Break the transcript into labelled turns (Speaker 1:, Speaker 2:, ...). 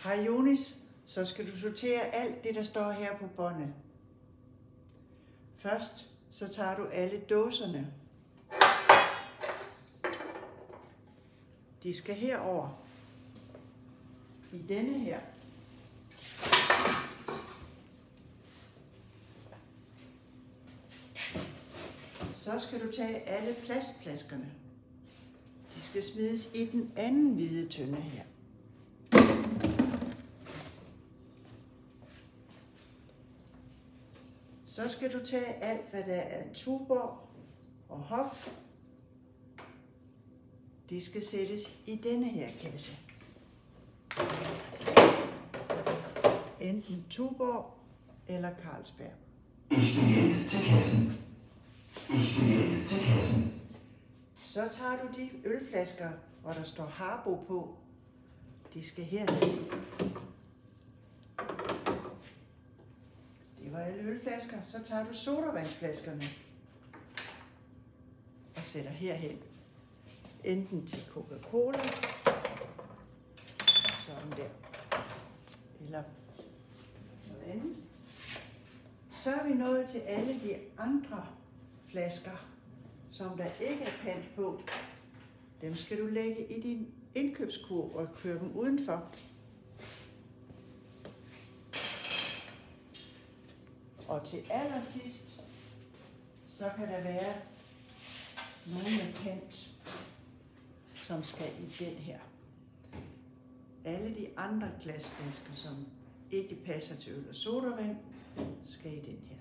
Speaker 1: Hej Jonis, så skal du sortere alt det, der står her på båndet. Først så tager du alle dåserne. De skal herover i denne her. Så skal du tage alle plastflaskerne. De skal smides i den anden hvide tønde her. Så skal du tage alt, hvad der er Tuborg og Hof. De skal sættes i denne her kasse. Enten Tuborg eller Carlsberg.
Speaker 2: Ich will Geld til kassen. Ich will Geld til kassen.
Speaker 1: Så tager du de ølflasker, hvor der står Harbo på. De skal herned. Det var alle ølflasker. Så tager du sodavandsflaskerne og sætter herhen. Enten til Coca-Cola, sådan der, eller noget andet. Så er vi nået til alle de andre flasker, som der ikke er pant på. Dem skal du lægge i din indkøbskurv og køre dem udenfor. Og til allersidst, så kan der være nogle med pant, som skal i den her. Alle de andre glasflasker, som ikke passer til øl og sodavand, skal i den her.